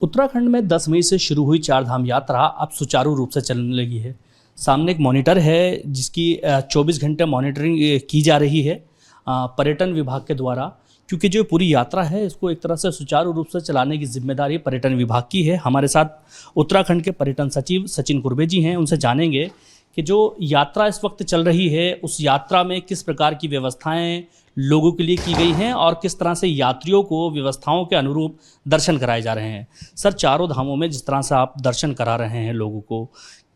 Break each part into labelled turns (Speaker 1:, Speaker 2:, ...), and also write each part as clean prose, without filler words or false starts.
Speaker 1: उत्तराखंड में 10 मई से शुरू हुई चारधाम यात्रा अब सुचारू रूप से चलने लगी है। सामने एक मॉनिटर है जिसकी 24 घंटे मॉनिटरिंग की जा रही है पर्यटन विभाग के द्वारा, क्योंकि जो पूरी यात्रा है इसको एक तरह से सुचारू रूप से चलाने की जिम्मेदारी पर्यटन विभाग की है। हमारे साथ उत्तराखंड के पर्यटन सचिव सचिन कुर्बे जी हैं, उनसे जानेंगे कि जो यात्रा इस वक्त चल रही है उस यात्रा में किस प्रकार की व्यवस्थाएं लोगों के लिए की गई हैं और किस तरह से यात्रियों को व्यवस्थाओं के अनुरूप दर्शन कराए जा रहे हैं। सर, चारों धामों में जिस तरह से आप दर्शन करा रहे हैं लोगों को,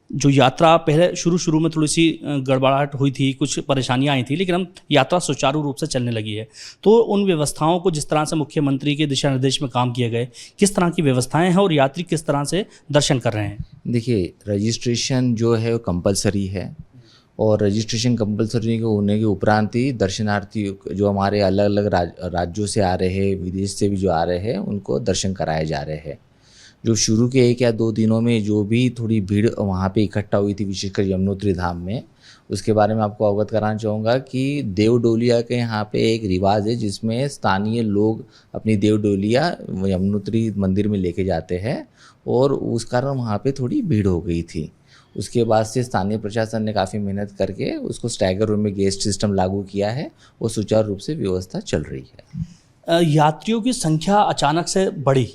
Speaker 1: जो यात्रा पहले शुरू में थोड़ी सी गड़बड़ाहट हुई थी, कुछ परेशानियां आई थी, लेकिन हम यात्रा सुचारू रूप से चलने लगी है, तो उन व्यवस्थाओं को जिस तरह से मुख्यमंत्री के दिशा निर्देश में काम किए गए, किस तरह की व्यवस्थाएं हैं और यात्री किस तरह से दर्शन कर रहे हैं?
Speaker 2: देखिए, रजिस्ट्रेशन जो है वो कंपलसरी है और रजिस्ट्रेशन कंपलसरी होने के उपरांत ही दर्शनार्थी जो हमारे अलग अलग राज्यों से आ रहे हैं, विदेश से भी जो आ रहे हैं, उनको दर्शन कराए जा रहे हैं। जो शुरू के 1 या 2 दिनों में जो भी थोड़ी भीड़ वहाँ पे इकट्ठा हुई थी, विशेषकर यमुनोत्री धाम में, उसके बारे में आपको अवगत कराना चाहूँगा कि देव डोलिया के यहाँ पे एक रिवाज है जिसमें स्थानीय लोग अपनी देव डोलिया यमुनोत्री मंदिर में लेके जाते हैं और उस कारण वहाँ पे थोड़ी भीड़ हो गई थी। उसके बाद से स्थानीय प्रशासन ने काफ़ी मेहनत करके उसको स्टैगर रूम में गेस्ट सिस्टम लागू किया है और सुचारू रूप से व्यवस्था चल रही है।
Speaker 1: यात्रियों की संख्या अचानक से बढ़ी,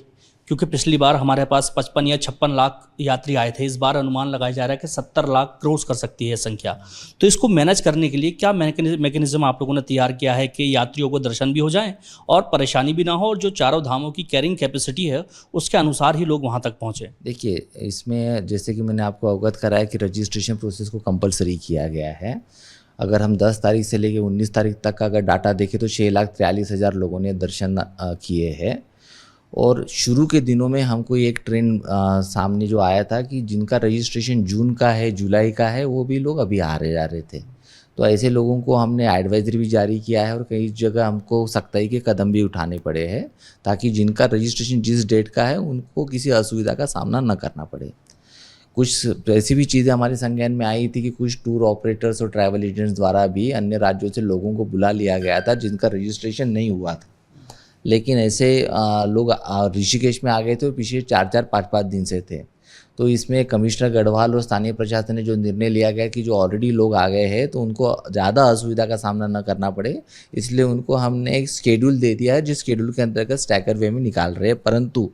Speaker 1: क्योंकि पिछली बार हमारे पास 55 या 56 लाख यात्री आए थे। इस बार अनुमान लगाया जा रहा है कि 70 लाख क्रॉस कर सकती है संख्या। तो इसको मैनेज करने के लिए क्या मैकेनिज्म आप लोगों ने तैयार किया है कि यात्रियों को दर्शन भी हो जाएं और परेशानी भी ना हो और जो चारों धामों की कैरिंग कैपेसिटी है उसके अनुसार ही लोग वहाँ तक पहुँचें?
Speaker 2: देखिए, इसमें जैसे कि मैंने आपको अवगत कराया कि रजिस्ट्रेशन प्रोसेस को कंपलसरी किया गया है। अगर हम 10 तारीख से लेकर 19 तारीख तक का अगर डाटा देखें तो 6,43,000 लोगों ने दर्शन किए हैं। और शुरू के दिनों में हमको एक ट्रेंड सामने जो आया था कि जिनका रजिस्ट्रेशन जून का है, जुलाई का है, वो भी लोग अभी आ रहे जा रहे थे। तो ऐसे लोगों को हमने एडवाइजरी भी जारी किया है और कई जगह हमको सख्ताई के कदम भी उठाने पड़े हैं ताकि जिनका रजिस्ट्रेशन जिस डेट का है उनको किसी असुविधा का सामना न करना पड़े। कुछ ऐसी भी चीज़ें हमारे संज्ञान में आई थी कि कुछ टूर ऑपरेटर्स और ट्रैवल एजेंट्स द्वारा भी अन्य राज्यों से लोगों को बुला लिया गया था जिनका रजिस्ट्रेशन नहीं हुआ था, लेकिन ऐसे लोग ऋषिकेश में आ गए थे और पिछले 4-4, 5-5 दिन से थे। तो इसमें कमिश्नर गढ़वाल और स्थानीय प्रशासन ने जो निर्णय लिया गया कि जो ऑलरेडी लोग आ गए हैं तो उनको ज़्यादा असुविधा का सामना न करना पड़े, इसलिए उनको हमने एक शेड्यूल दे दिया है जिस शेड्यूल के अंतर्गत स्टैगर वे में निकाल रहे हैं। परंतु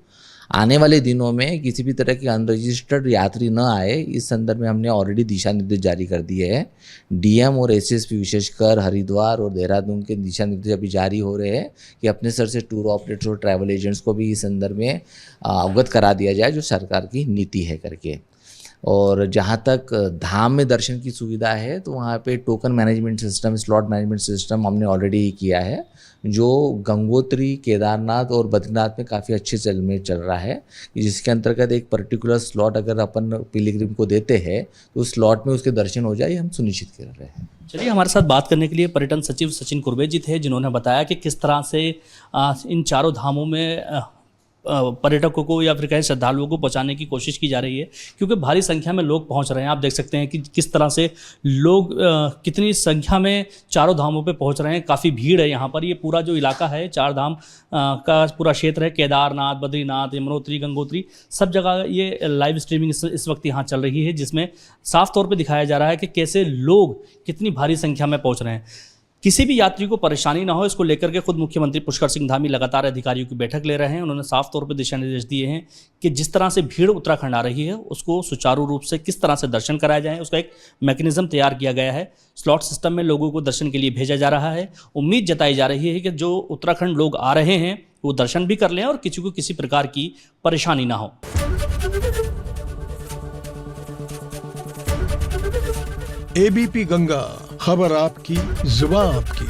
Speaker 2: आने वाले दिनों में किसी भी तरह की अनरजिस्टर्ड यात्री न आए, इस संदर्भ में हमने ऑलरेडी दिशा निर्देश जारी कर दिए हैं। डीएम और एसएसपी विशेषकर हरिद्वार और देहरादून के दिशा निर्देश अभी जारी हो रहे हैं कि अपने स्तर से टूर ऑपरेटर्स और ट्रैवल एजेंट्स को भी इस संदर्भ में अवगत करा दिया जाए जो सरकार की नीति है करके। और जहाँ तक धाम में दर्शन की सुविधा है तो वहाँ पे token management system, slot management system हमने ऑलरेडी किया है, जो गंगोत्री, केदारनाथ और बद्रीनाथ में काफ़ी अच्छे चल रहा है, जिसके अंतर्गत एक पर्टिकुलर स्लॉट अगर अपन पिलग्रिम को देते हैं तो उस स्लॉट में उसके दर्शन हो जाए, हम सुनिश्चित कर रहे हैं।
Speaker 1: चलिए, हमारे साथ बात करने के लिए पर्यटन सचिव सचिन कुर्बे जी थे, जिन्होंने बताया कि किस तरह से इन चारों धामों में पर्यटकों को या फिर कहें श्रद्धालुओं को पहुंचाने की कोशिश की जा रही है, क्योंकि भारी संख्या में लोग पहुंच रहे हैं। आप देख सकते हैं कि किस तरह से लोग कितनी संख्या में चारों धामों पे पहुंच रहे हैं। काफ़ी भीड़ है यहाँ पर। ये पूरा जो इलाका है, 4 धाम का पूरा क्षेत्र है, केदारनाथ, बद्रीनाथ, यमुनोत्री, गंगोत्री, सब जगह ये लाइव स्ट्रीमिंग इस वक्त यहाँ चल रही है, जिसमें साफ तौर पर दिखाया जा रहा है कि कैसे लोग कितनी भारी संख्या में पहुँच रहे हैं। किसी भी यात्री को परेशानी ना हो, इसको लेकर के खुद मुख्यमंत्री पुष्कर सिंह धामी लगातार अधिकारियों की बैठक ले रहे हैं। उन्होंने साफ तौर पर दिशा निर्देश दिए हैं कि जिस तरह से भीड़ उत्तराखंड आ रही है उसको सुचारू रूप से किस तरह से दर्शन कराया जाए, उसका एक मैकेनिज्म तैयार किया गया है। स्लॉट सिस्टम में लोगों को दर्शन के लिए भेजा जा रहा है। उम्मीद जताई जा रही है कि जो उत्तराखंड लोग आ रहे हैं वो दर्शन भी कर लें और किसी को किसी प्रकार की परेशानी ना हो।
Speaker 3: एबीपी गंगा, खबर आपकी, जुबान आपकी।